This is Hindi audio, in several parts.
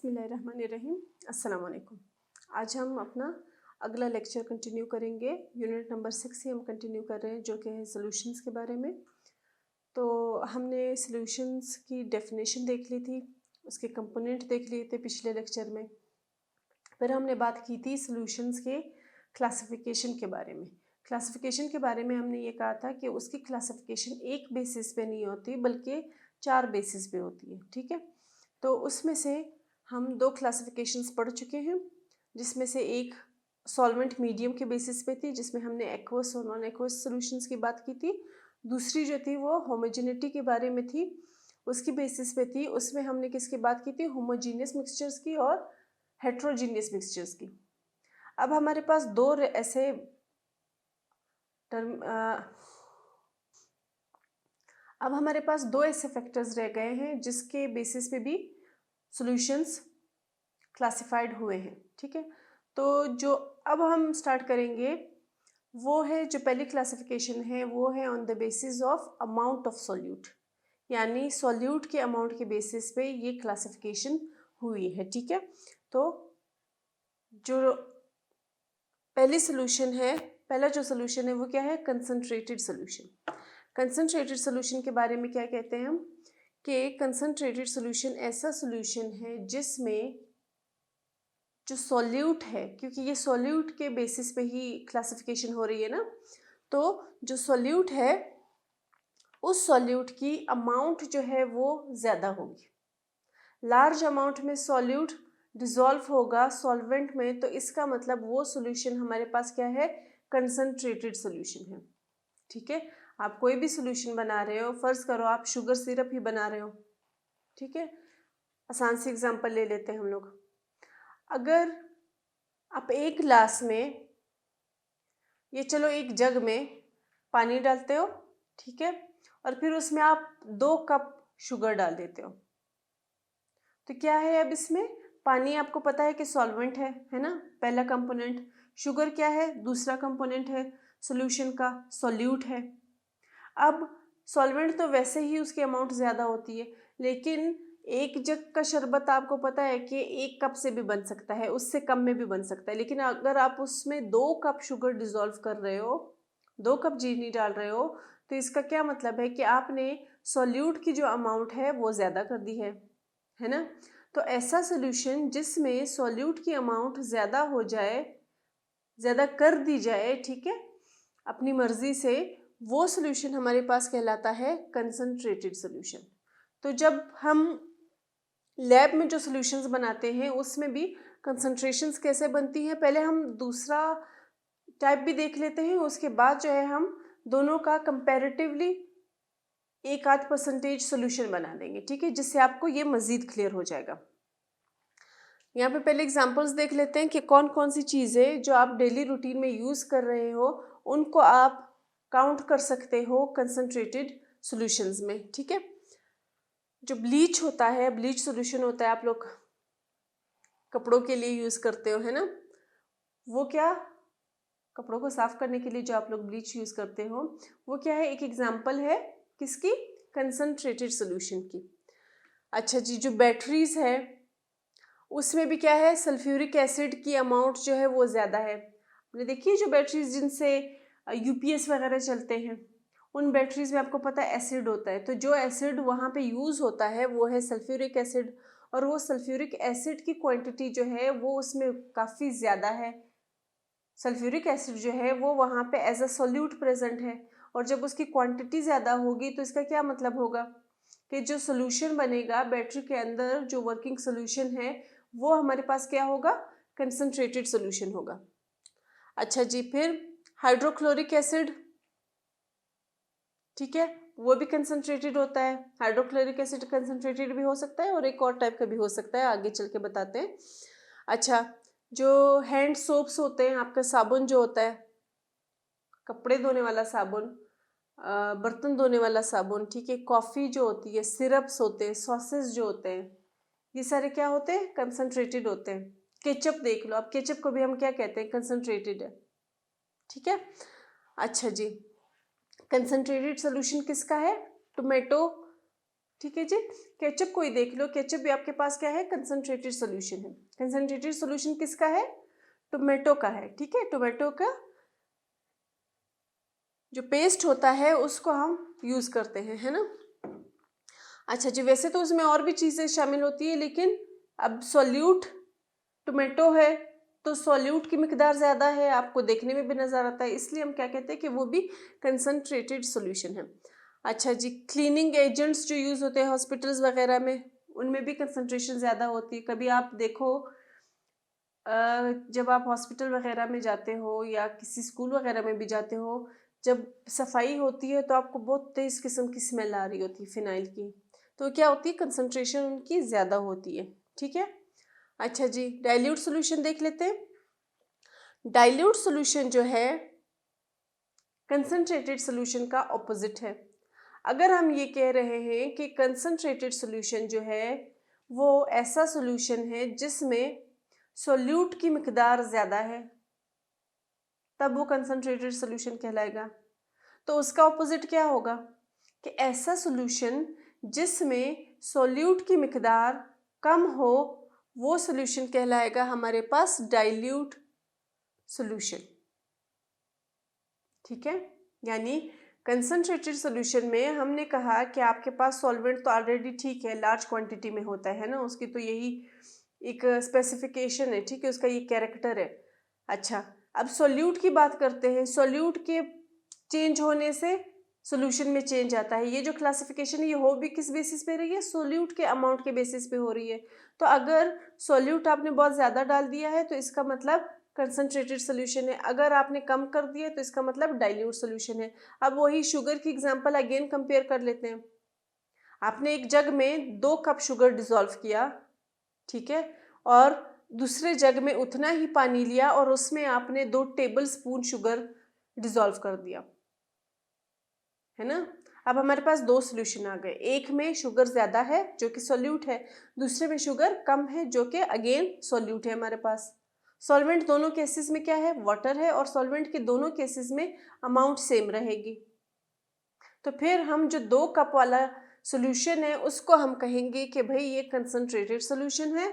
बिस्मिल्लाहिर्रहमानिर्रहीम। अस्सलाम वालेकुम। आज हम अपना अगला लेक्चर कंटिन्यू करेंगे। यूनिट नंबर 6 से हम कंटिन्यू कर रहे हैं, जो कि है सॉल्यूशंस के बारे में। तो हमने सॉल्यूशंस की डेफिनेशन देख ली थी, उसके कंपोनेंट देख लिए थे पिछले लेक्चर में। फिर हमने बात की थी सॉल्यूशंस के क्लासिफिकेशन के बारे में। क्लासिफिकेशन के बारे में हमने ये कहा था कि उसकी क्लासिफिकेशन एक बेसिस पे नहीं होती, बल्कि 4 बेसिस पे होती है। ठीक है, तो उसमें से हम 2 क्लासिफिकेशंस पढ़ चुके हैं, जिसमें से एक सॉल्वेंट मीडियम के बेसिस पे थी, जिसमें हमने एक्वस और नॉन एक्वस सॉल्यूशंस की बात की थी। दूसरी जो थी वो होमोजेनिटी के बारे में थी, उसकी बेसिस पे थी। उसमें हमने किसकी बात की थी? होमोजीनियस मिक्सचर्स की और हेट्रोजीनियस मिक्सचर्स की। अब हमारे पास दो ऐसे टर्म अब हमारे पास 2 ऐसे फैक्टर्स रह गए हैं जिसके बेसिस पे भी सॉल्यूशंस क्लासिफाइड हुए हैं। ठीक है, तो जो अब हम स्टार्ट करेंगे वो है, जो पहली क्लासिफिकेशन है वो है on the basis of amount of solute, यानी सॉल्यूट के अमाउंट के बेसिस पे ये क्लासिफिकेशन हुई है। ठीक है, तो जो पहला जो सॉल्यूशन है वो क्या है? Concentrated solution. कंसंट्रेटेड सॉल्यूशन के बारे में क्या कहते हैं हम? कि कंसंट्रेटेड सॉल्यूशन ऐसा सॉल्यूशन है जिसमें जो सॉल्यूट है, क्योंकि ये सॉल्यूट के बेसिस पे ही क्लासिफिकेशन हो रही है ना, तो जो सॉल्यूट है उस सॉल्यूट की अमाउंट जो है वो ज़्यादा होगी। लार्ज अमाउंट में सॉल्यूट डिसॉल्व होगा सॉल्वेंट में, तो इसका मतलब वो सॉल्यूशन हमारे पास क्या है? कंसंट्रेटेड सॉल्यूशन है। ठीक है, आप कोई भी सॉल्यूशन बना रहे हो, फर्ज करो आप शुगर सिरप ही बना रहे हो। ठीक है, आसान सी एग्जांपल ले लेते हैं हम लोग। अगर आप एक गिलास में, ये चलो एक जग में पानी डालते हो, ठीक है, और फिर उसमें आप 2 कप शुगर डाल देते हो, तो क्या है? अब इसमें पानी आपको पता है कि सॉल्वेंट है ना, पहला कंपोनेंट। शुगर क्या है? दूसरा कंपोनेंट है सॉल्यूशन का, सॉल्यूट है। अब सॉल्वेंट तो वैसे ही उसकी अमाउंट ज़्यादा होती है, लेकिन एक जग का शरबत आपको पता है कि 1 कप से भी बन सकता है, उससे कम में भी बन सकता है। लेकिन अगर आप उसमें 2 कप शुगर डिसॉल्व कर रहे हो, 2 कप चीनी डाल रहे हो, तो इसका क्या मतलब है कि आपने सॉल्यूट की जो अमाउंट है वो ज़्यादा कर दी है ना। तो ऐसा सॉल्यूशन जिसमें सॉल्यूट की अमाउंट ज़्यादा हो जाए, ज़्यादा कर दी जाए, ठीक है, अपनी मर्जी से, वो सॉल्यूशन हमारे पास कहलाता है कंसंट्रेटेड सॉल्यूशन। तो जब हम लैब में जो सॉल्यूशंस बनाते हैं उसमें भी कंसंट्रेशंस कैसे बनती हैं, पहले हम दूसरा टाइप भी देख लेते हैं, उसके बाद जो है हम दोनों का कंपैरेटिवली 1-8% सॉल्यूशन बना देंगे। ठीक है, जिससे आपको ये मज़ीद क्लियर हो जाएगा। यहाँ पे पहले एग्जांपल्स देख लेते हैं कि कौन कौन सी चीज़ें जो आप डेली रूटीन में यूज़ कर रहे हो उनको आप काउंट कर सकते हो कंसंट्रेटेड सॉल्यूशंस में। ठीक है, जो ब्लीच होता है, ब्लीच सॉल्यूशन होता है, आप लोग कपड़ों के लिए यूज़ करते हो, है ना। वो क्या, कपड़ों को साफ करने के लिए जो आप लोग ब्लीच यूज़ करते हो, वो क्या है? एक एग्जाम्पल है किसकी? कंसंट्रेटेड सॉल्यूशन की। अच्छा जी, जो बैटरीज है उसमें भी क्या है? सल्फ्यूरिक एसिड की अमाउंट जो है वो ज़्यादा है। आपने देखिए जो बैटरीज जिनसे यूपीएस वगैरह चलते हैं, उन बैटरीज में आपको पता है एसिड होता है, तो जो एसिड वहाँ पे यूज़ होता है वो है सल्फ्यूरिक एसिड, और वो सल्फ्यूरिक एसिड की क्वांटिटी जो है वो उसमें काफ़ी ज़्यादा है। सल्फ्यूरिक एसिड जो है वो वहाँ पे एज अ सोल्यूट प्रेजेंट है, और जब उसकी क्वांटिटी ज़्यादा होगी तो इसका क्या मतलब होगा कि जो सोल्यूशन बनेगा बैटरी के अंदर, जो वर्किंग सोल्यूशन है, वो हमारे पास क्या होगा? कंसंट्रेटेड सोल्यूशन होगा। अच्छा जी, फिर हाइड्रोक्लोरिक एसिड, ठीक है, वो भी कंसंट्रेटेड होता है। हाइड्रोक्लोरिक एसिड कंसंट्रेटेड भी हो सकता है और एक और टाइप का भी हो सकता है, आगे चल के बताते हैं। अच्छा, जो हैंड सोप्स होते हैं, आपका साबुन जो होता है, कपड़े धोने वाला साबुन, बर्तन धोने वाला साबुन, ठीक है, कॉफ़ी जो होती है, सिरप्स होते हैं, सॉसेस जो होते हैं, ये सारे क्या होते हैं? कंसंट्रेटेड होते हैं। केचप देख लो आप, केचप को भी हम क्या कहते हैं? कंसंट्रेटेड है। ठीक है, अच्छा जी, कंसंट्रेटेड सोल्यूशन किसका है? टोमेटो ठीक है जी। केचप को ही देख लो, केचप भी आपके पास क्या है, कंसंट्रेटेड सॉल्यूशन है। कंसंट्रेटेड सॉल्यूशन किसका है, टोमेटो का है। ठीक है, टोमेटो का जो पेस्ट होता है उसको हम यूज करते हैं, है ना। अच्छा जी, वैसे तो उसमें और भी चीजें शामिल होती है, लेकिन अब सॉल्यूट टोमेटो है तो सॉल्यूट की मिकदार ज़्यादा है, आपको देखने में भी नज़र आता है, इसलिए हम क्या कहते हैं कि वो भी कंसंट्रेटेड सॉल्यूशन है। अच्छा जी, क्लीनिंग एजेंट्स जो यूज़ होते हैं हॉस्पिटल्स वगैरह में, उनमें भी कंसंट्रेशन ज़्यादा होती है। कभी आप देखो जब आप हॉस्पिटल वगैरह में जाते हो या किसी स्कूल वगैरह में भी जाते हो, जब सफाई होती है तो आपको बहुत तेज़ किस्म की स्मेल आ रही होती है फिनाइल की, तो क्या होती है, कंसंट्रेशन उनकी ज़्यादा होती है। ठीक है। अच्छा जी, डाइल्यूट सॉल्यूशन देख लेते हैं। डाइल्यूट सॉल्यूशन जो है कंसंट्रेटेड सॉल्यूशन का ऑपोजिट है। अगर हम ये कह रहे हैं कि कंसंट्रेटेड सॉल्यूशन जो है वो ऐसा सॉल्यूशन है जिसमें सॉल्यूट की मिकदार ज़्यादा है, तब वो कंसंट्रेटेड सॉल्यूशन कहलाएगा। तो उसका ऑपोजिट क्या होगा कि ऐसा सॉल्यूशन जिसमें सॉल्यूट की मिकदार कम हो, वो सॉल्यूशन कहलाएगा हमारे पास डाइल्यूट सॉल्यूशन। ठीक है, यानी कंसंट्रेटेड सॉल्यूशन में हमने कहा कि आपके पास सॉल्वेंट तो ऑलरेडी ठीक है, लार्ज क्वांटिटी में होता है ना, उसकी तो यही एक स्पेसिफिकेशन है। ठीक है, उसका ये कैरेक्टर है। अच्छा, अब सॉल्यूट की बात करते हैं। सॉल्यूट के चेंज होने से सॉल्यूशन में चेंज आता है। ये जो क्लासिफिकेशन है ये हो भी किस बेसिस पे रही है, सॉल्यूट के अमाउंट के बेसिस पे हो रही है। तो अगर सॉल्यूट आपने बहुत ज़्यादा डाल दिया है तो इसका मतलब कंसंट्रेटेड सॉल्यूशन है, अगर आपने कम कर दिया तो इसका मतलब डाइल्यूट सॉल्यूशन है। अब वही शुगर की एग्जांपल अगेन कंपेयर कर लेते हैं। आपने एक जग में 2 कप शुगर डिसॉल्व किया, ठीक है, और दूसरे जग में उतना ही पानी लिया और उसमें आपने 2 टेबल स्पून शुगर डिसॉल्व कर दिया, है ना। अब हमारे पास 2 सॉल्यूशन आ गए, एक में शुगर ज़्यादा है जो कि सॉल्यूट है, दूसरे में शुगर कम है जो कि अगेन सॉल्यूट है हमारे पास। सॉल्वेंट दोनों केसेस में क्या है, वाटर है, और सॉल्वेंट के दोनों केसेस में अमाउंट सेम रहेगी। तो फिर हम जो 2 कप वाला सॉल्यूशन है उसको हम कहेंगे कि भाई ये कंसंट्रेटेड सॉल्यूशन है,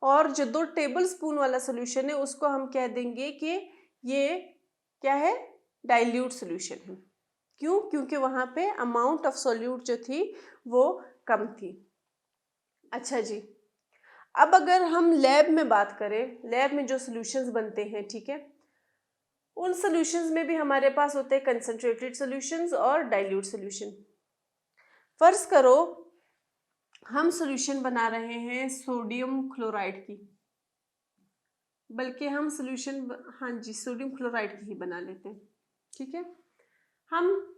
और जो 2 टेबल स्पून वाला सॉल्यूशन है उसको हम कह देंगे कि ये क्या है, डाइल्यूट सॉल्यूशन है। क्यों, क्योंकि वहां पे अमाउंट ऑफ सॉल्यूट जो थी वो कम थी। अच्छा जी, अब अगर हम लैब में बात करें, लैब में जो सॉल्यूशंस बनते हैं, ठीक है, उन सॉल्यूशंस में भी हमारे पास होते हैं कंसंट्रेटेड सॉल्यूशंस और डाइल्यूट सॉल्यूशन। फर्ज करो हम सॉल्यूशन बना रहे हैं सोडियम क्लोराइड की, बल्कि हम सॉल्यूशन, हाँ जी, सोडियम क्लोराइड की ही बना लेते हैं। ठीक है, हम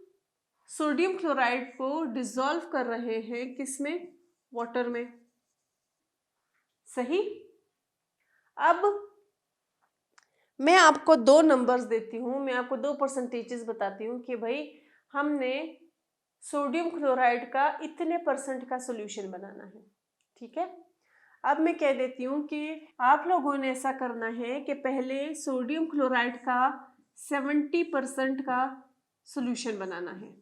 सोडियम क्लोराइड को डिसॉल्व कर रहे हैं किसमें, वाटर में। सही। अब मैं आपको 2 नंबर्स देती हूँ, मैं आपको 2 परसेंटेजेस बताती हूँ कि भाई हमने सोडियम क्लोराइड का इतने % का सॉल्यूशन बनाना है। ठीक है, अब मैं कह देती हूँ कि आप लोगों ने ऐसा करना है कि पहले सोडियम क्लोराइड का 70% का सॉल्यूशन बनाना है।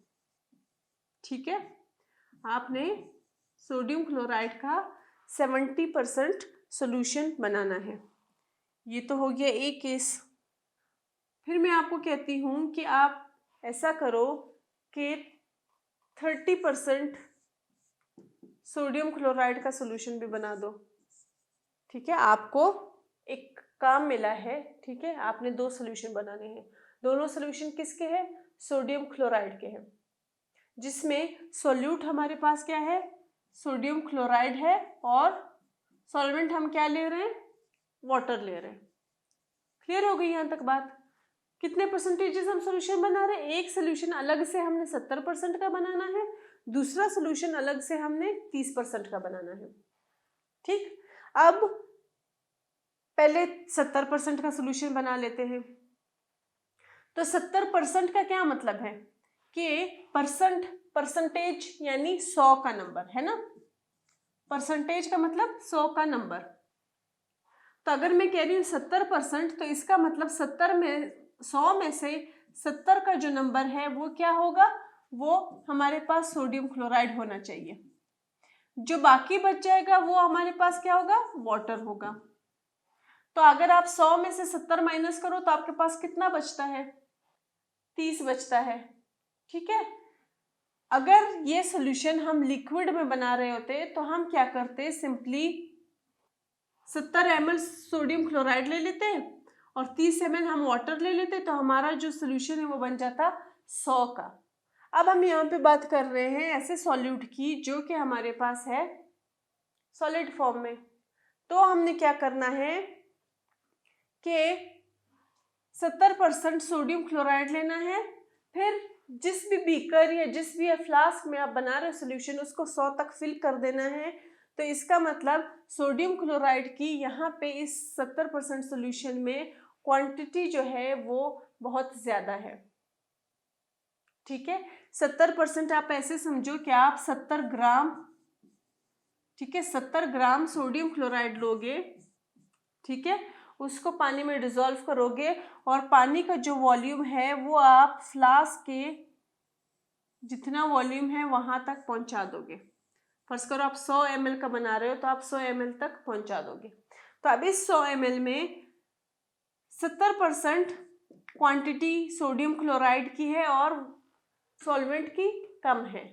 ठीक है, आपने सोडियम क्लोराइड का 70% सॉल्यूशन बनाना है। ये तो हो गया एक केस। फिर मैं आपको कहती हूँ कि आप ऐसा करो कि 30% सोडियम क्लोराइड का सॉल्यूशन भी बना दो। ठीक है, आपको एक काम मिला है। ठीक है, आपने 2 सॉल्यूशन बनाने हैं, दोनों सॉल्यूशन किसके हैं, सोडियम क्लोराइड के हैं, जिसमें सॉल्यूट हमारे पास क्या है, सोडियम क्लोराइड है, और सॉल्वेंट हम क्या ले रहे हैं, वाटर ले रहे हैं। क्लियर हो गई यहाँ तक बात। कितने परसेंटेजेस हम सॉल्यूशन बना रहे हैं, एक सॉल्यूशन अलग से हमने 70% का बनाना है, दूसरा सॉल्यूशन अलग से हमने 30% का बनाना है। ठीक, अब पहले 70% का सॉल्यूशन बना लेते हैं। तो 70% का क्या मतलब है कि परसेंटेज यानी 100 का नंबर, है ना। परसेंटेज का मतलब 100 का नंबर। तो अगर मैं कह रही हूँ 70%, तो इसका मतलब 100 में से 70 का जो नंबर है वो क्या होगा, वो हमारे पास सोडियम क्लोराइड होना चाहिए। जो बाकी बच जाएगा वो हमारे पास क्या होगा, वाटर होगा। तो अगर आप 100 में से 70 माइनस करो तो आपके पास कितना बचता है, 30 बचता है। ठीक है, अगर ये सॉल्यूशन हम लिक्विड में बना रहे होते तो हम क्या करते, सिंपली 70 ml सोडियम क्लोराइड ले लेते और 30 ml हम वाटर ले लेते, तो हमारा जो सॉल्यूशन है वो बन जाता 100 का। अब हम यहाँ पे बात कर रहे हैं ऐसे सॉल्यूट की जो कि हमारे पास है सॉलिड फॉर्म में। तो हमने क्या करना है कि 70% सोडियम क्लोराइड लेना है, फिर जिस भी बीकर या जिस भी फ्लास्क में आप बना रहे हो सोल्यूशन उसको 100 तक फिल कर देना है। तो इसका मतलब सोडियम क्लोराइड की यहाँ पे इस 70% सोल्यूशन में क्वांटिटी जो है वो बहुत ज़्यादा है। ठीक है, 70% आप ऐसे समझो कि आप 70 ग्राम, ठीक है, 70 ग्राम सोडियम क्लोराइड लोगे, ठीक है, उसको पानी में डिसॉल्व करोगे और पानी का जो वॉल्यूम है वो आप फ्लास्क के जितना वॉल्यूम है वहां तक पहुंचा दोगे। फर्स्ट करो आप 100 ml का बना रहे हो तो आप 100 ml तक पहुंचा दोगे। तो अब इस 100 ml में 70% क्वांटिटी सोडियम क्लोराइड की है और सॉल्वेंट की कम है,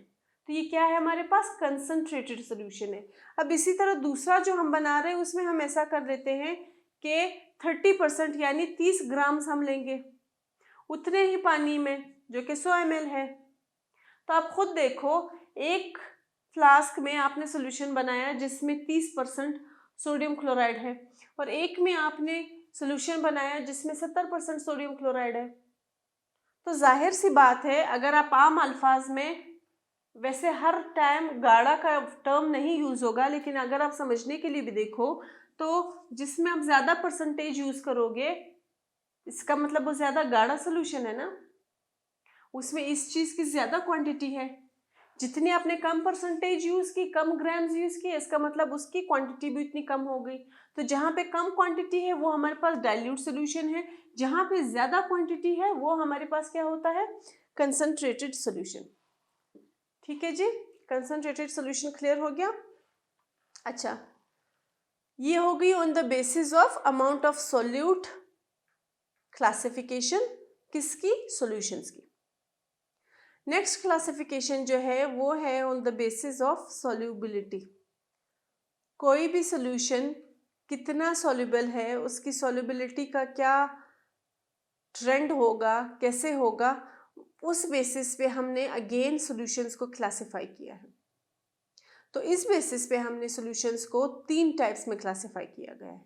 तो ये क्या है, हमारे पास कंसंट्रेटेड सोल्यूशन है। अब इसी तरह दूसरा जो हम बना रहे हैं उसमें हम ऐसा कर देते हैं कि 30% यानी 30 ग्राम हम लेंगे उतने ही पानी में जो कि 100 ml है। तो आप खुद देखो, एक फ्लास्क में आपने सोल्यूशन बनाया जिसमें 30% सोडियम क्लोराइड है और एक में आपने सोल्यूशन बनाया जिसमें 70% सोडियम क्लोराइड है। तो जाहिर सी बात है, अगर आप आम अल्फाज में, वैसे हर टाइम गाढ़ा का टर्म नहीं यूज़ होगा, लेकिन अगर आप समझने के लिए भी देखो तो जिसमें आप ज़्यादा परसेंटेज यूज़ करोगे इसका मतलब वो ज़्यादा गाढ़ा सोल्यूशन है ना, उसमें इस चीज़ की ज़्यादा क्वांटिटी है। जितनी आपने कम परसेंटेज यूज़ की, कम ग्राम्स यूज़ किए, इसका मतलब उसकी क्वांटिटी भी उतनी कम हो गई। तो जहाँ पे कम क्वांटिटी है वो हमारे पास डाइल्यूट सोल्यूशन है, जहाँ पे ज़्यादा क्वांटिटी है वो हमारे पास क्या होता है, कंसंट्रेटेड सोल्यूशन। ठीक है जी, कंसंट्रेटेड सोल्यूशन क्लियर हो गया। अच्छा, ये हो गई on the basis of amount of solute classification, किसकी, सॉल्यूशंस की। नेक्स्ट क्लासिफिकेशन जो है वो है on the basis of solubility. कोई भी सॉल्यूशन कितना सॉल्युबल है, उसकी सॉल्युबिलिटी का क्या ट्रेंड होगा, कैसे होगा, उस बेसिस पे हमने अगेन सॉल्यूशंस को क्लासिफाई किया है। तो इस बेसिस पे हमने सॉल्यूशंस को 3 टाइप्स में क्लासिफाई किया गया है।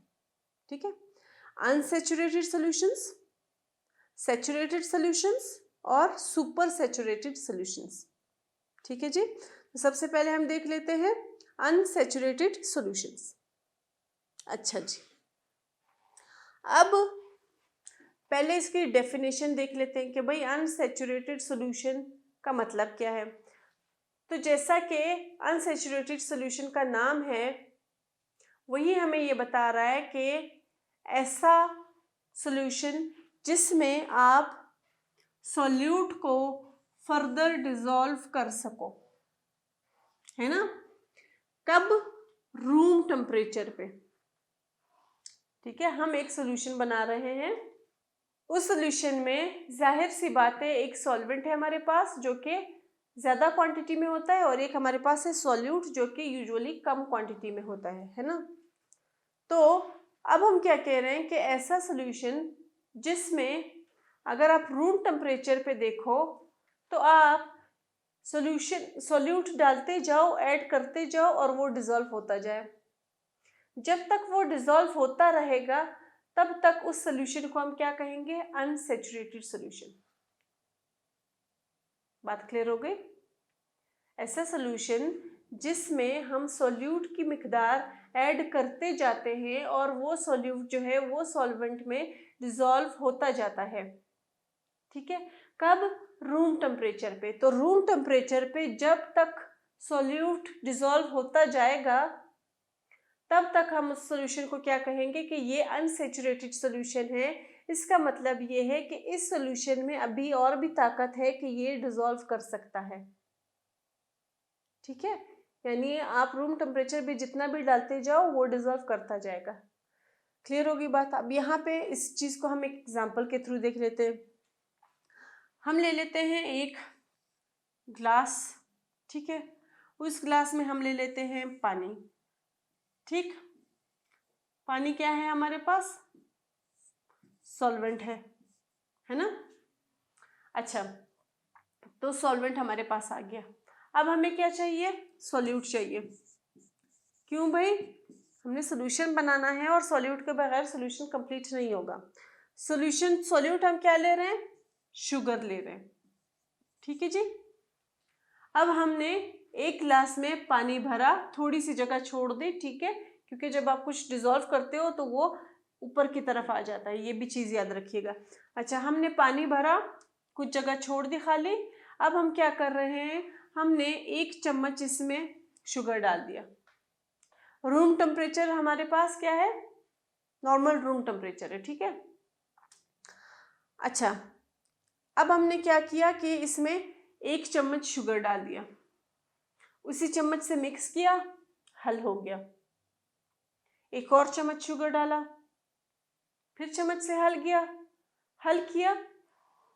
ठीक है, अनसैचुरेटेड सॉल्यूशंस, सैचुरेटेड सॉल्यूशंस और सुपर सैचुरेटेड सॉल्यूशंस। ठीक है जी, तो सबसे पहले हम देख लेते हैं अनसैचुरेटेड सॉल्यूशंस। अच्छा जी, अब पहले इसकी डेफिनेशन देख लेते हैं कि भाई अनसैचुरेटेड सॉल्यूशन का मतलब क्या है। तो जैसा कि अनसैचुरेटेड सॉल्यूशन का नाम है वही हमें ये बता रहा है कि ऐसा सॉल्यूशन जिसमें आप सॉल्यूट को फर्दर डिसॉल्व कर सको, है ना, कब, रूम टेम्परेचर पे। ठीक है, हम एक सॉल्यूशन बना रहे हैं, उस सॉल्यूशन में जाहिर सी बात है एक सॉल्वेंट है हमारे पास जो कि ज़्यादा क्वांटिटी में होता है और एक हमारे पास है सॉल्यूट जो कि यूजुअली कम क्वांटिटी में होता है ना। तो अब हम क्या कह रहे हैं कि ऐसा सॉल्यूशन जिसमें अगर आप रूम टेम्परेचर पे देखो तो आप सॉल्यूट डालते जाओ, ऐड करते जाओ और वो डिसॉल्व होता जाए। जब तक वो डिसॉल्व होता रहेगा तब तक उस सॉल्यूशन को हम क्या कहेंगे, अनसैचुरेटेड सॉल्यूशन। बात क्लियर हो गई। ऐसा सॉल्यूशन जिसमें हम सॉल्यूट की मिकदार ऐड करते जाते हैं और वो सॉल्यूट जो है वो सॉल्वेंट में डिसॉल्व होता जाता है। ठीक है, कब, रूम टेम्परेचर पे। तो रूम टेम्परेचर पे जब तक सॉल्यूट डिसॉल्व होता जाएगा तब तक हम उस सॉल्यूशन को क्या कहेंगे कि ये अनसैचुरेटेड सॉल्यूशन है, इसका मतलब ये है कि इस सॉल्यूशन में अभी और भी ताकत है कि ये डिसॉल्व कर सकता है, ठीक है। यानी आप रूम टेम्परेचर भी जितना भी डालते जाओ वो डिसॉल्व करता जाएगा। क्लियर होगी बात। अब यहाँ पे इस चीज़ को हम एक एग्जाम्पल के थ्रू देख लेते हैं। हम ले लेते हैं एक ग्लास, ठीक है, उस ग्लास में हम ले लेते हैं पानी, ठीक। पानी क्या है हमारे पास? सॉल्वेंट है ना। अच्छा, तो सॉल्वेंट हमारे पास आ गया। अब हमें क्या चाहिए? सॉल्यूट चाहिए। क्यों भाई? हमने सॉल्यूशन बनाना है और सॉल्यूट के बगैर सॉल्यूशन कंप्लीट नहीं होगा। सॉल्यूट हम क्या ले रहे हैं? शुगर ले रहे हैं, ठीक है जी। अब हमने एक ग्लास में पानी भरा, थोड़ी सी जगह छोड़ दी, ठीक है, क्योंकि जब आप कुछ डिसॉल्व करते हो तो वो ऊपर की तरफ आ जाता है, ये भी चीज़ याद रखिएगा। अच्छा, हमने पानी भरा, कुछ जगह छोड़ दी खाली। अब हम क्या कर रहे हैं? हमने 1 चम्मच इसमें शुगर डाल दिया। रूम टेम्परेचर हमारे पास क्या है? नॉर्मल रूम टेम्परेचर है, ठीक है। अच्छा, अब हमने क्या किया कि इसमें 1 चम्मच शुगर डाल दिया, उसी चम्मच से मिक्स किया, हल हो गया। एक और चम्मच शुगर डाला, फिर चम्मच से हल किया,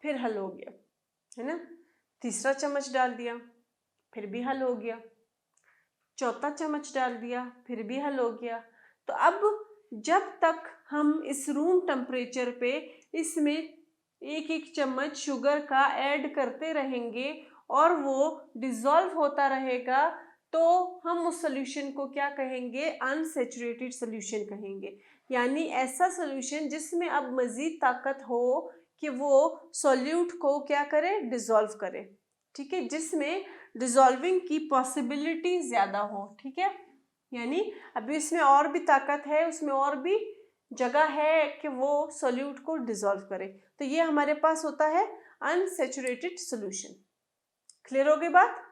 फिर हल हो गया, है ना। तीसरा चम्मच डाल दिया, फिर भी हल हो गया। चौथा चम्मच डाल दिया, फिर भी हल हो गया। तो अब जब तक हम इस रूम टेम्परेचर पे इसमें एक एक चम्मच शुगर का ऐड करते रहेंगे और वो डिसॉल्व होता रहेगा, तो हम उस सोल्यूशन को क्या कहेंगे? अनसैचुरेटेड सोल्यूशन कहेंगे। यानी ऐसा सोल्यूशन जिसमें अब मज़ीद ताकत हो कि वो सॉल्यूट को क्या करे? डिसॉल्व करे, ठीक है, जिसमें डिसॉल्विंग की पॉसिबिलिटी ज़्यादा हो, ठीक है। यानी अभी इसमें और भी ताकत है, उसमें और भी जगह है कि वो सॉल्यूट को डिसॉल्व करे। तो ये हमारे पास होता है अनसैचुरेटेड सॉल्यूशन। क्लियर हो गई बात?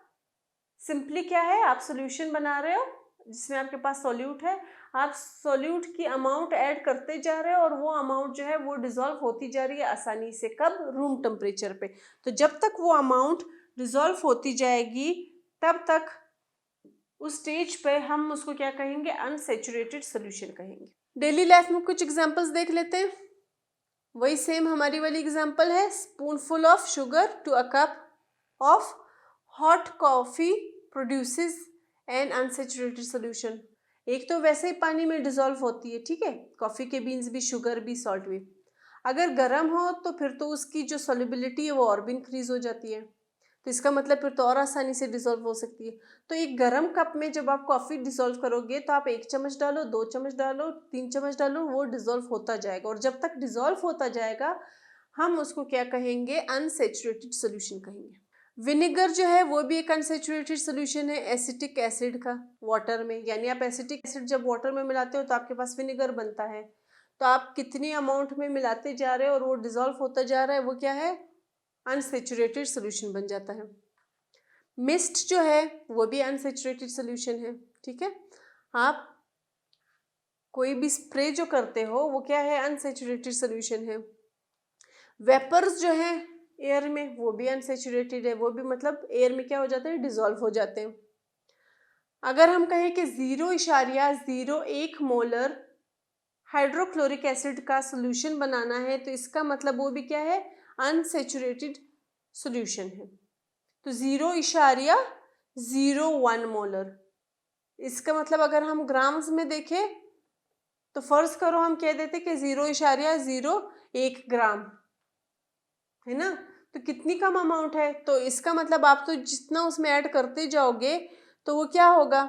सिंपली क्या है, आप सॉल्यूशन बना रहे हो जिसमें आपके पास सॉल्यूट है, आप सॉल्यूट की अमाउंट ऐड करते जा रहे हो और वो अमाउंट जो है वो डिसॉल्व होती जा रही है आसानी से। कब? रूम टेम्परेचर पे। तो जब तक वो अमाउंट डिसॉल्व होती जाएगी तब तक उस स्टेज पे हम उसको क्या कहेंगे? अनसैचुरेटेड सॉल्यूशन कहेंगे। डेली लाइफ में कुछ एग्जांपल्स देख लेते हैं। वही सेम हमारी वाली एग्जांपल है, spoonful of sugar to a cup of hot coffee produces an unsaturated solution. एक तो वैसे ही पानी में डिसॉल्व होती है, ठीक है, कॉफ़ी के बीन्स भी, शुगर भी, सॉल्ट भी। अगर गर्म हो तो फिर तो उसकी जो सॉल्युबिलिटी है वो और भी इंक्रीज हो जाती है, तो इसका मतलब फिर तो और आसानी से डिसॉल्व हो सकती है। तो एक गर्म कप में जब आप कॉफ़ी डिसॉल्व करोगे तो आप 1 चम्मच डालो, 2 चम्मच डालो, 3 चम्मच डालो, वो डिसॉल्व होता जाएगा। और जब तक डिसॉल्व होता जाएगा हम उसको क्या कहेंगे? अनसैचुरेटेड सोल्यूशन कहेंगे। विनेगर जो है वो भी एक अनसैचुरेटेड सोल्यूशन है एसिटिक एसिड का वाटर में। यानी आप एसिटिक एसिड जब वाटर में मिलाते हो तो आपके पास विनेगर बनता है। तो आप कितनी अमाउंट में मिलाते जा रहे हो और वो डिसॉल्व होता जा रहा है, वो क्या है? अनसैचुरेटेड सोल्यूशन बन जाता है। मिस्ट जो है वो भी अनसैचुरेटेड सोल्यूशन है, ठीक है। आप कोई भी स्प्रे जो करते हो वो क्या है? अनसैचुरेटेड सोल्यूशन है। वेपर्स जो है एयर में वो भी अनसैचुरेटेड है, वो भी मतलब एयर में क्या हो जाते हैं? डिसॉल्व हो जाते हैं। अगर हम कहें कि 0.01 मोलर हाइड्रोक्लोरिक एसिड का सोल्यूशन बनाना है तो इसका मतलब वो भी क्या है? अनसैचुरेटेड सोल्यूशन है। तो 0.01 मोलर, इसका मतलब अगर हम ग्राम्स में देखें तो फर्ज करो हम कह देते कि 0.01 ग्राम, है ना, तो कितनी कम अमाउंट है। तो इसका मतलब आप तो जितना उसमें ऐड करते जाओगे तो वो क्या होगा?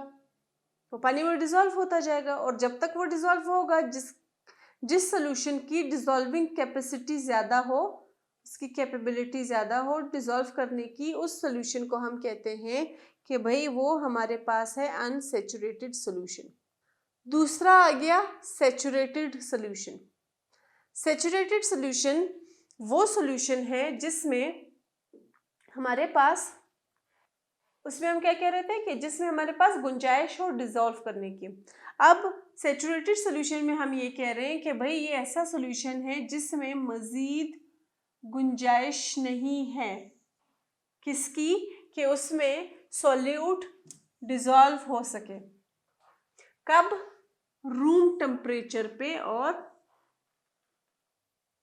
वो पानी में डिसॉल्व होता जाएगा। और जब तक वो डिसॉल्व होगा, जिस सोल्यूशन की डिसॉल्विंग कैपेसिटी ज़्यादा हो, उसकी कैपेबिलिटी ज़्यादा हो डिसॉल्व करने की, उस सोल्यूशन को हम कहते हैं कि भाई वो हमारे पास है अनसैचुरेटेड सोल्यूशन। दूसरा आ गया सैचुरेटेड सोल्यूशन। सैचुरेटेड सोल्यूशन वो सोल्यूशन है जिसमें हमारे पास, उसमें हम क्या कह रहे थे कि जिसमें हमारे पास गुंजाइश हो डिसॉल्व करने की। अब सैचुरेटेड सोल्यूशन में हम ये कह रहे हैं कि भाई ये ऐसा सोल्यूशन है जिसमें मज़ीद गुंजाइश नहीं है किसकी, कि उसमें सॉल्यूट डिसॉल्व हो सके। कब? रूम टेम्परेचर पे और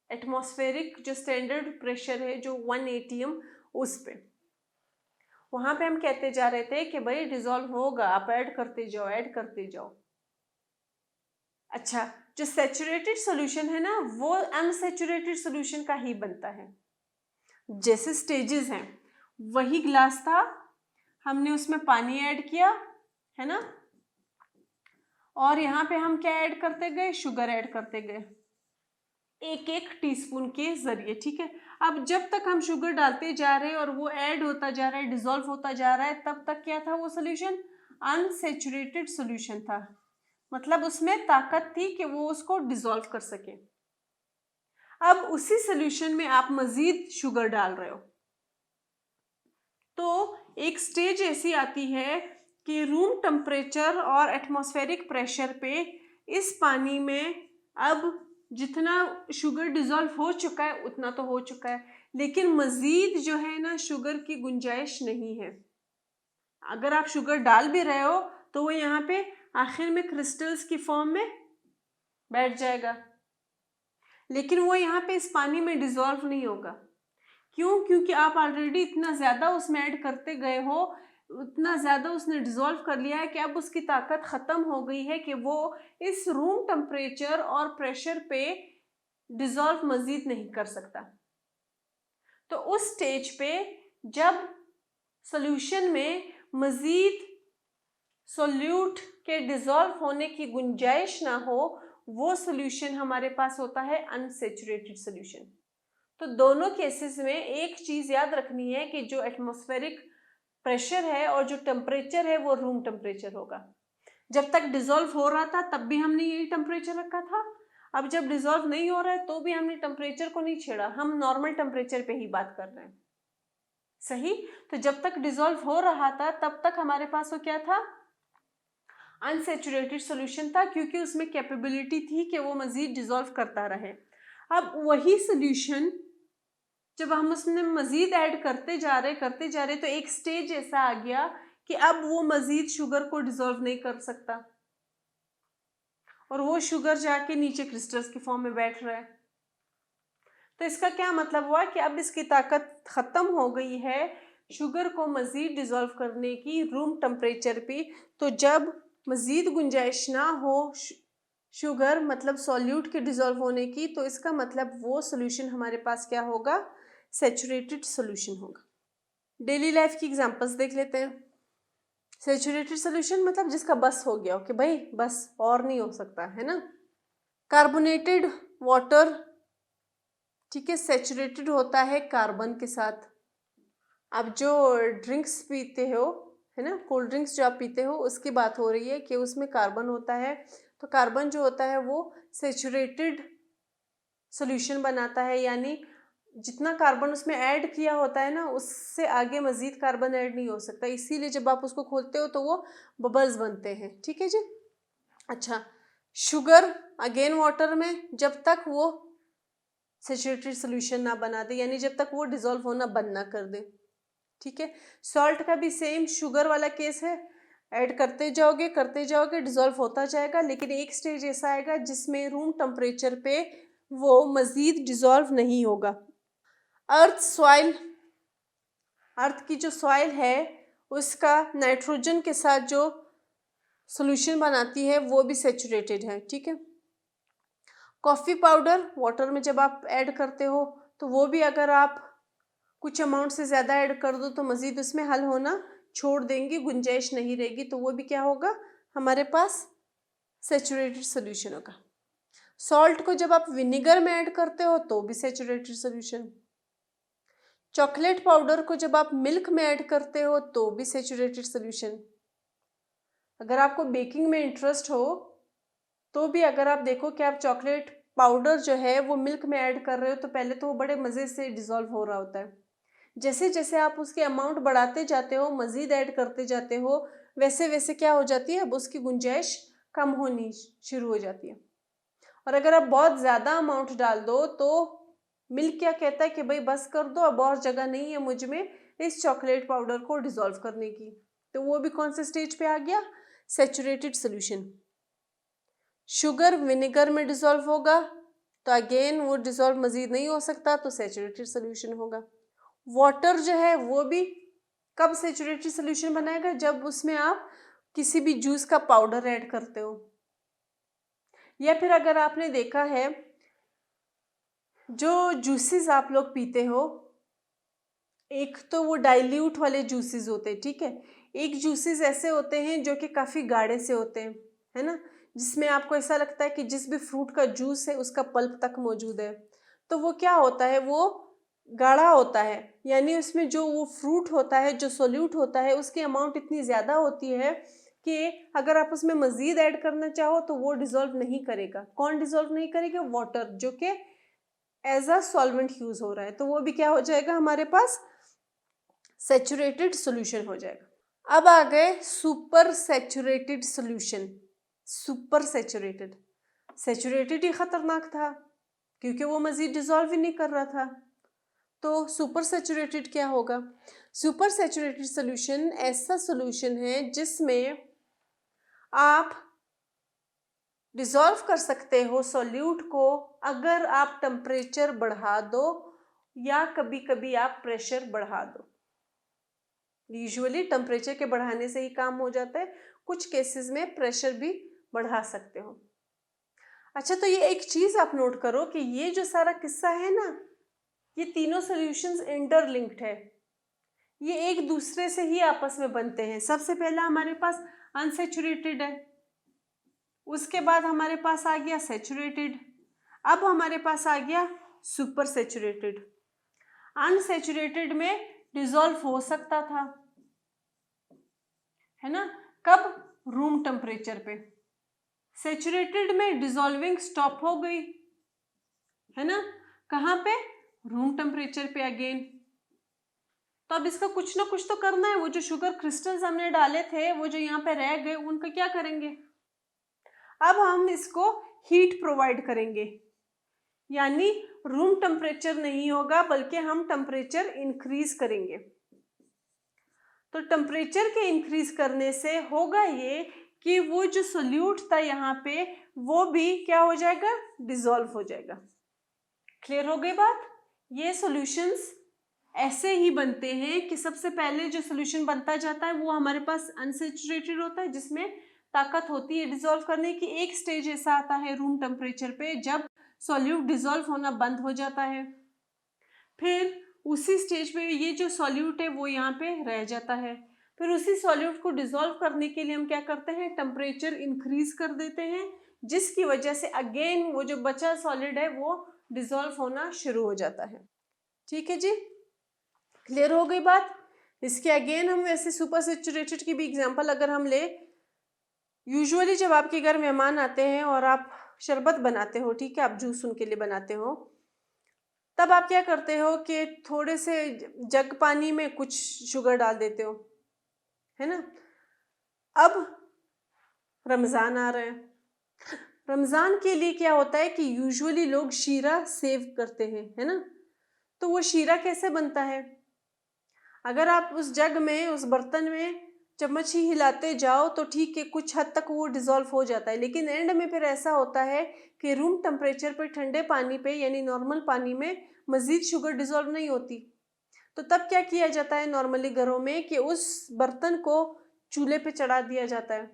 एटमॉस्फेरिक जो स्टैंडर्ड प्रेशर है जो 1 atm उस पे, वहां पे हम कहते जा रहे थे कि भाई डिसॉल्व होगा, आप ऐड करते जाओ ऐड करते जाओ। अच्छा, जो सैचुरेटेड सॉल्यूशन है ना वो अनसैचुरेटेड सॉल्यूशन का ही बनता है। जैसे स्टेजेस हैं, वही ग्लास था, हमने उसमें पानी ऐड किया है ना, और यहाँ पे हम क्या ऐड करते गए, शुगर ऐड करते गए 1-1 टीस्पून के जरिए, ठीक है। अब जब तक हम शुगर डालते जा रहे हैं और वो ऐड होता जा रहा है, डिसॉल्व होता जा रहा है, तब तक क्या था वो सोल्यूशन? अनसैचुरेटेड सोल्यूशन था। मतलब उसमें ताकत थी कि वो उसको डिसॉल्व कर सके। अब उसी सोल्यूशन में आप मजीद शुगर डाल रहे हो, तो एक स्टेज ऐसी आती है कि रूम टेम्परेचर और एटमॉस्फेरिक प्रेशर पे इस पानी में अब जितना शुगर डिसॉल्व हो चुका है उतना तो हो चुका है, लेकिन मज़ीद जो है ना शुगर की गुंजाइश नहीं है। अगर आप शुगर डाल भी रहे हो तो वो यहाँ पे आखिर में क्रिस्टल्स की फॉर्म में बैठ जाएगा, लेकिन वो यहाँ पे इस पानी में डिसॉल्व नहीं होगा। क्यों? क्योंकि आप ऑलरेडी इतना ज़्यादा उसमें ऐड करते गए हो, उतना ज़्यादा उसने डिसॉल्व कर लिया है कि अब उसकी ताकत ख़त्म हो गई है कि वो इस रूम टेम्परेचर और प्रेशर पे डिसॉल्व मज़ीद नहीं कर सकता। तो उस स्टेज पे जब सॉल्यूशन में मज़ीद सोल्यूट के डिसॉल्व होने की गुंजाइश ना हो, वो सॉल्यूशन हमारे पास होता है अनसैचुरेटेड सॉल्यूशन। तो दोनों केसेस में एक चीज़ याद रखनी है कि जो एटमॉस्फेरिक प्रेशर है और जो टेम्परेचर है वो रूम टेम्परेचर होगा। जब तक डिसॉल्व हो रहा था तब भी हमने यही टेम्परेचर रखा था, अब जब डिसॉल्व नहीं हो रहा है तो भी हमने टेम्परेचर को नहीं छेड़ा, हम नॉर्मल टेम्परेचर पे ही बात कर रहे हैं। सही? तो जब तक डिसॉल्व हो रहा था तब तक हमारे पास वो क्या था? अनसैचुरेटेड सॉल्यूशन था, क्योंकि उसमें कैपेबिलिटी थी कि वो मज़ीद डिसॉल्व करता रहे। अब वही सॉल्यूशन जब हम उसमें मज़ीद ऐड करते जा रहे तो एक स्टेज ऐसा आ गया कि अब वो मज़ीद शुगर को डिसॉल्व नहीं कर सकता और वो शुगर जाके नीचे क्रिस्टल्स की फॉर्म में बैठ रहा है। तो इसका क्या मतलब हुआ कि अब इसकी ताकत ख़त्म हो गई है शुगर को मज़ीद डिसॉल्व करने की रूम टेम्परेचर पे। तो जब मज़ीद गुंजाइश ना हो शुगर मतलब सॉल्यूट के डिसॉल्व होने की, तो इसका मतलब वो सोल्यूशन हमारे पास क्या होगा? सैचुरेटेड सोल्यूशन होगा। डेली लाइफ की एग्जांपल्स देख लेते हैं। सैचुरेटेड सोल्यूशन मतलब जिसका बस हो गया हो कि भाई बस और नहीं हो सकता, है ना। कार्बोनेटेड वाटर, ठीक है, सैचुरेटेड होता है कार्बन के साथ। अब जो ड्रिंक्स पीते हो, है ना, कोल्ड ड्रिंक्स जो आप पीते हो उसकी बात हो रही है कि उसमें कार्बन होता है, तो कार्बन जो होता है वो सैचुरेटेड सोल्यूशन बनाता है, यानी जितना कार्बन उसमें ऐड किया होता है ना उससे आगे मज़ीद कार्बन ऐड नहीं हो सकता, इसीलिए जब आप उसको खोलते हो तो वो बबल्स बनते हैं, ठीक है जी। अच्छा, शुगर अगेन वाटर में जब तक वो सैचुरेटेड सोल्यूशन ना बना दे, यानी जब तक वो डिसॉल्व होना बंद ना कर दे, ठीक है। सॉल्ट का भी सेम शुगर वाला केस है, ऐड करते जाओगे डिसॉल्व होता जाएगा, लेकिन एक स्टेज ऐसा आएगा जिसमें रूम टेम्परेचर पे वो मज़ीद डिसॉल्व नहीं होगा। अर्थ सॉइल, अर्थ की जो सॉइल है उसका नाइट्रोजन के साथ जो सॉल्यूशन बनाती है वो भी सैचुरेटेड है, ठीक है। कॉफ़ी पाउडर वाटर में जब आप ऐड करते हो तो वो भी अगर आप कुछ अमाउंट से ज़्यादा ऐड कर दो तो मज़ीद उसमें हल होना छोड़ देंगी, गुंजाइश नहीं रहेगी, तो वो भी क्या होगा हमारे पास? सैचुरेटेड सॉल्यूशन होगा। सॉल्ट को जब आप विनेगर में ऐड करते हो तो भी सैचुरेटेड सॉल्यूशन। चॉकलेट पाउडर को जब आप मिल्क में ऐड करते हो तो भी सैचुरेटेड सॉल्यूशन। अगर आपको बेकिंग में इंटरेस्ट हो तो भी अगर आप देखो कि आप चॉकलेट पाउडर जो है वो मिल्क में ऐड कर रहे हो तो पहले तो वो बड़े मज़े से डिसॉल्व हो रहा होता है, जैसे जैसे आप उसके अमाउंट बढ़ाते जाते हो, मज़ीद ऐड करते जाते हो, वैसे वैसे क्या हो जाती है, अब उसकी गुंजाइश कम होनी शुरू हो जाती है। और अगर आप बहुत ज़्यादा अमाउंट डाल दो तो मिल्क क्या कहता है कि भाई बस कर दो, अब और जगह नहीं है मुझ में इस चॉकलेट पाउडर को डिसॉल्व करने की। तो वो भी कौन से स्टेज पे आ गया? Saturated solution. शुगर विनेगर में डिसॉल्व होगा तो अगेन वो डिसॉल्व मजीद नहीं हो सकता, तो सैचुरेटेड सोल्यूशन होगा। वाटर जो है वो भी कब सैचुरेटेड सोल्यूशन बनाएगा? जब उसमें आप किसी भी जूस का पाउडर ऐड करते हो, या फिर अगर आपने देखा है जो जूसेस आप लोग पीते हो, एक तो वो डाइल्यूट वाले जूसेस होते हैं, ठीक है। एक जूसेस ऐसे होते हैं जो कि काफ़ी गाढ़े से होते हैं, है ना, जिसमें आपको ऐसा लगता है कि जिस भी फ्रूट का जूस है उसका पल्प तक मौजूद है। तो वो क्या होता है? वो गाढ़ा होता है, यानी उसमें जो वो फ्रूट होता है, जो सोल्यूट होता है, उसकी अमाउंट इतनी ज़्यादा होती है कि अगर आप उसमें मज़ीद ऐड करना चाहो तो वो डिज़ोल्व नहीं करेगा। कौन डिज़ोल्व नहीं करेगा? वाटर, जो कि एज अ सॉल्वेंट यूज़ हो रहा है। तो वो भी क्या हो जाएगा हमारे पास? सैचुरेटेड सोल्यूशन हो जाएगा। अब आ गए super saturated solution. Super saturated, saturated ही खतरनाक था क्योंकि वो मजीद डिसॉल्व ही नहीं कर रहा था। तो सुपर सैचुरेटेड क्या होगा? सुपर सैचुरेटेड सोल्यूशन ऐसा सोल्यूशन है जिसमें आप डिसॉल्व कर सकते हो सॉल्यूट को अगर आप टेम्परेचर बढ़ा दो या कभी कभी आप प्रेशर बढ़ा दो। यूजुअली टेम्परेचर के बढ़ाने से ही काम हो जाता है, कुछ केसेस में प्रेशर भी बढ़ा सकते हो। अच्छा, तो ये एक चीज़ आप नोट करो कि ये जो सारा किस्सा है ना, ये तीनों सॉल्यूशंस इंटरलिंक्ड है, ये एक दूसरे से ही आपस में बनते हैं। सबसे पहला हमारे पास अनसैचुरेटेड है, उसके बाद हमारे पास आ गया सैचुरेटेड, अब हमारे पास आ गया सुपर सैचुरेटेड। अनसैचुरेटेड में डिसॉल्व हो सकता था, है ना, कब? रूम टेम्परेचर पे। सैचुरेटेड में डिसॉल्विंग स्टॉप हो गई, है ना, कहाँ पे? रूम टेम्परेचर पे अगेन। तो अब इसका कुछ ना कुछ तो करना है। वो जो शुगर क्रिस्टल्स हमने डाले थे, वो जो यहाँ पे रह गए, उनका क्या करेंगे? अब हम इसको हीट प्रोवाइड करेंगे, यानी रूम टेम्परेचर नहीं होगा बल्कि हम टेम्परेचर इंक्रीज करेंगे। तो टेम्परेचर के इंक्रीज करने से होगा ये कि वो जो सोल्यूट था यहाँ पे वो भी क्या हो जाएगा? डिसॉल्व हो जाएगा। क्लियर हो गई बात? ये सॉल्यूशंस ऐसे ही बनते हैं कि सबसे पहले जो सोल्यूशन बनता जाता है वो हमारे पास अनसैचुरेटेड होता है, जिसमें ताकत होती है डिसॉल्व करने की। एक स्टेज ऐसा आता है रूम टेम्परेचर पे जब सॉल्यूट डिसॉल्व होना बंद हो जाता है, फिर उसी स्टेज पे ये जो सॉल्यूट है वो यहाँ पे रह जाता है। फिर उसी सॉल्यूट को डिसॉल्व करने के लिए हम क्या करते हैं? टेम्परेचर इंक्रीज कर देते हैं, जिसकी वजह से अगेन वो जो बचा सॉलिड है वो डिसॉल्व होना शुरू हो जाता है। ठीक है जी, क्लियर हो गई बात? इसके अगेन हम वैसे सुपर सैचुरेटेड की भी एग्जांपल अगर हम ले, यूजुअली जब आपके घर मेहमान आते हैं और आप शरबत बनाते हो, ठीक है, आप जूस उनके लिए बनाते हो, तब आप क्या करते हो कि थोड़े से जग पानी में कुछ शुगर डाल देते हो, है ना। अब रमज़ान आ रहा है, रमज़ान के लिए क्या होता है कि यूजुअली लोग शीरा सेव करते हैं, है ना। तो वो शीरा कैसे बनता है? अगर आप उस जग में, उस बर्तन में चम्मच ही हिलाते जाओ तो ठीक है, कुछ हद तक वो डिसॉल्व हो जाता है, लेकिन एंड में फिर ऐसा होता है कि रूम टेम्परेचर पे, ठंडे पानी पे, यानी नॉर्मल पानी में मज़ीद शुगर डिसॉल्व नहीं होती। तो तब क्या किया जाता है नॉर्मली घरों में कि उस बर्तन को चूल्हे पे चढ़ा दिया जाता है,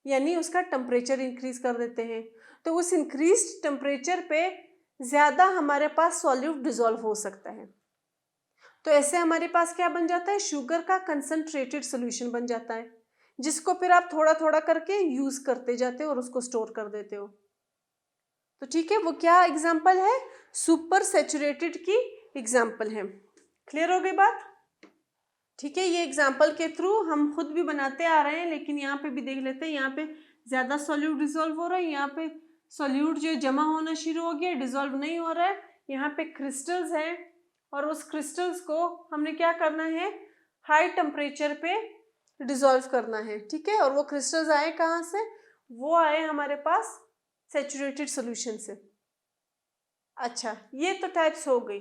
यानी उसका टेम्परेचर इंक्रीज कर देते हैं। तो उस इंक्रीज टेम्परेचर पे ज़्यादा हमारे पास सॉल्यूट डिसॉल्व हो सकता है। तो ऐसे हमारे पास क्या बन जाता है? शुगर का कंसंट्रेटेड सोल्यूशन बन जाता है, जिसको फिर आप थोड़ा थोड़ा करके यूज करते जाते हो और उसको स्टोर कर देते हो। तो ठीक है, वो क्या एग्जाम्पल है? सुपर सैचुरेटेड की एग्जाम्पल है। क्लियर हो गई बात? ठीक है, ये एग्जाम्पल के थ्रू हम खुद भी बनाते आ रहे हैं, लेकिन यहाँ पे भी देख लेते हैं। यहाँ पे ज्यादा सॉल्यूट डिसॉल्व हो रहा है, यहाँ पे सॉल्यूट जो जमा होना शुरू हो गया, डिसॉल्व नहीं हो रहा है। यहाँ पे क्रिस्टल्स हैं और उस क्रिस्टल्स को हमने क्या करना है? हाई टेम्परेचर पे डिसॉल्व करना है, ठीक है। और वो क्रिस्टल्स आए कहाँ से? वो आए हमारे पास सैचुरेटेड सॉल्यूशन से। अच्छा, ये तो टाइप्स हो गई।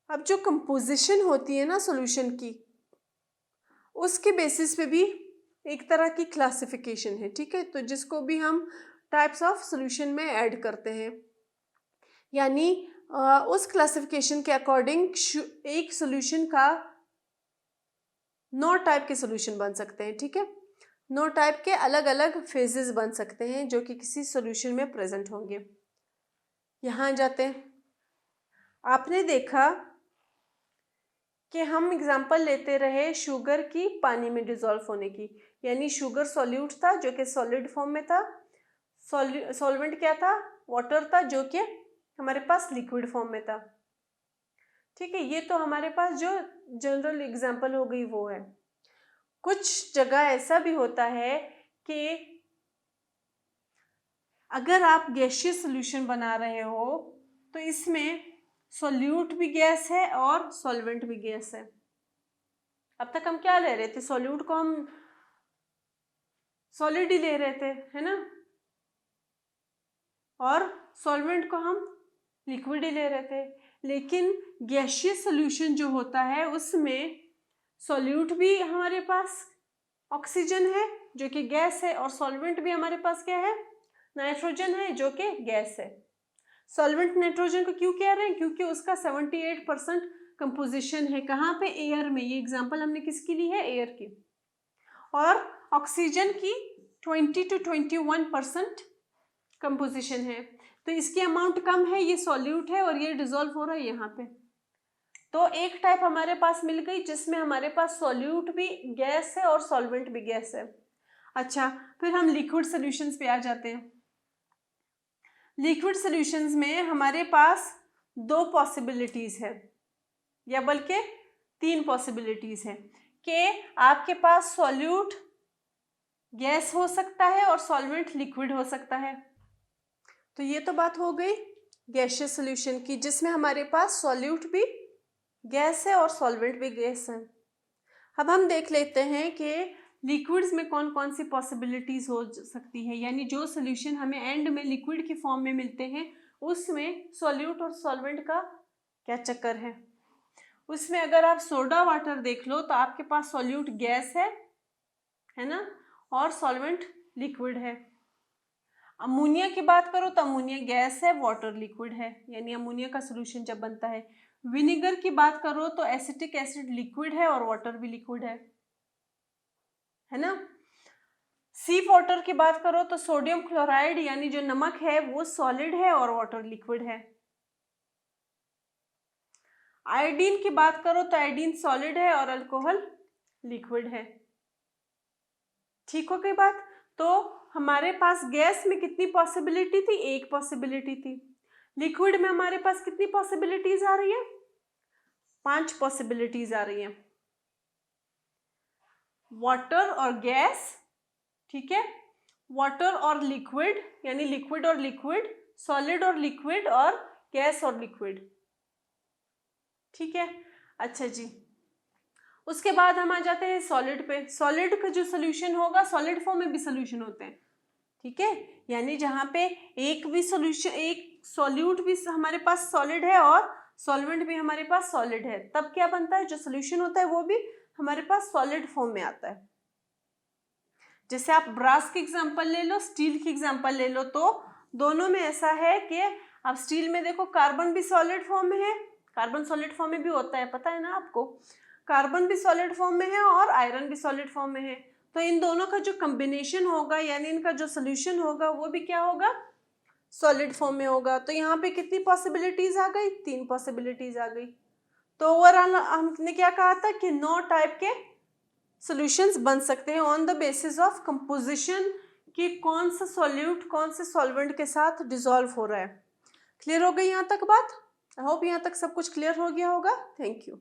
अब जो कंपोजिशन होती है ना सॉल्यूशन की, उसके बेसिस पे भी एक तरह की क्लासिफिकेशन है, ठीक है। तो जिसको भी हम टाइप्स ऑफ सॉल्यूशन में ऐड करते हैं, यानी उस क्लासिफिकेशन के अकॉर्डिंग एक सॉल्यूशन का 9 टाइप के सॉल्यूशन बन सकते हैं, ठीक है। 9 टाइप के अलग अलग फेजेस बन सकते हैं जो कि किसी सॉल्यूशन में प्रेजेंट होंगे। यहाँ जाते हैं। आपने देखा कि हम एग्जाम्पल लेते रहे शुगर की पानी में डिजोल्व होने की, यानी शुगर सॉल्यूट था जो कि सॉलिड फॉर्म में था, सॉल्वेंट क्या था, वाटर था जो कि हमारे पास लिक्विड फॉर्म में था, ठीक है। ये तो हमारे पास जो जनरल एग्जाम्पल हो गई वो है। कुछ जगह ऐसा भी होता है कि अगर आप गैसियस सॉल्यूशन बना रहे हो तो इसमें सॉल्यूट भी गैस है और सॉल्वेंट भी गैस है। अब तक हम क्या ले रहे थे, सॉल्यूट को हम सॉलिड ही ले रहे थे, है ना, और सॉल्वेंट को हम लिक्विड ही ले रहे थे। लेकिन गैसियस सॉल्यूशन जो होता है उसमें सॉल्यूट भी हमारे पास ऑक्सीजन है जो कि गैस है, और सॉल्वेंट भी हमारे पास क्या है, नाइट्रोजन है जो कि गैस है। सॉल्वेंट नाइट्रोजन को क्यों कह रहे हैं, क्योंकि उसका 78% कंपोजिशन है कहाँ पे, एयर में। ये एग्जांपल हमने किसकी ली है, एयर की। और ऑक्सीजन की 20 to 21% कंपोजिशन है, तो इसकी अमाउंट कम है, ये सॉल्यूट है और ये डिजोल्व हो रहा है यहाँ पे। तो एक टाइप हमारे पास मिल गई जिसमें हमारे पास सॉल्यूट भी गैस है और सॉल्वेंट भी गैस है। अच्छा, फिर हम लिक्विड सॉल्यूशंस पे आ जाते हैं। लिक्विड सॉल्यूशंस में हमारे पास 2 पॉसिबिलिटीज है, या बल्कि 3 पॉसिबिलिटीज है कि आपके पास सॉल्यूट गैस हो सकता है और सॉल्वेंट लिक्विड हो सकता है। तो ये तो बात हो गई गैसियस सॉल्यूशन की, जिसमें हमारे पास सॉल्यूट भी गैस है और सॉल्वेंट भी गैस है। अब हम देख लेते हैं कि लिक्विड्स में कौन कौन सी पॉसिबिलिटीज हो सकती है, यानी जो सॉल्यूशन हमें एंड में लिक्विड की फॉर्म में मिलते हैं उसमें सॉल्यूट और सॉल्वेंट का क्या चक्कर है। उसमें अगर आप सोडा वाटर देख लो तो आपके पास सॉल्यूट गैस है ना, और सॉल्वेंट लिक्विड है। अमोनिया की बात करो तो अमोनिया गैस है, वाटर लिक्विड है, यानी अमोनिया का सॉल्यूशन जब बनता है। विनेगर की बात करो तो एसिटिक एसिड लिक्विड है और वाटर भी लिक्विड है ना। सी वाटर की बात करो तो सोडियम क्लोराइड यानी जो नमक है वो सॉलिड है और वाटर लिक्विड है। आयोडीन की बात करो तो आयोडीन सॉलिड है और अल्कोहल लिक्विड है। ठीक हो गई बात। तो हमारे पास गैस में कितनी पॉसिबिलिटी थी, एक पॉसिबिलिटी थी। लिक्विड में हमारे पास कितनी पॉसिबिलिटीज आ रही है, 5 पॉसिबिलिटीज आ रही है। वाटर और गैस, ठीक है, वाटर और लिक्विड यानी लिक्विड और लिक्विड, सॉलिड और लिक्विड, और गैस और लिक्विड, ठीक है। अच्छा जी, उसके बाद हम आ जाते हैं सॉलिड पे। सॉलिड का जो सोल्यूशन होगा, सॉलिड फॉर्म में भी सोल्यूशन होते हैं, ठीक है, यानी जहाँ पे एक भी सोल्यूशन, एक सॉल्यूट भी हमारे पास सॉलिड है और सॉल्वेंट भी हमारे पास सॉलिड है, तब क्या बनता है, जो सोल्यूशन होता है वो भी हमारे पास सॉलिड फॉर्म में आता है। जैसे आप ब्रास की एग्जांपल ले लो, स्टील की एग्जांपल ले लो, तो दोनों में ऐसा है कि आप स्टील में देखो कार्बन भी सॉलिड फॉर्म में है, कार्बन सॉलिड फॉर्म में भी होता है, पता है ना आपको, कार्बन भी सॉलिड फॉर्म में है और आयरन भी सॉलिड फॉर्म में है। तो इन दोनों का जो कॉम्बिनेशन होगा यानी इनका जो सोल्यूशन होगा वो भी क्या होगा, सॉलिड फॉर्म में होगा। तो यहाँ पे कितनी पॉसिबिलिटीज आ गई, 3 पॉसिबिलिटीज आ गई। तो ओवरऑल हमने क्या कहा था कि 9 टाइप के सॉल्यूशंस बन सकते हैं on the basis of composition, कि कौन सा सॉल्यूट कौन से सॉल्वेंट के साथ डिसॉल्व हो रहा है। क्लियर हो गई यहाँ तक बात? आई होप यहाँ तक सब कुछ क्लियर हो गया होगा। Thank you.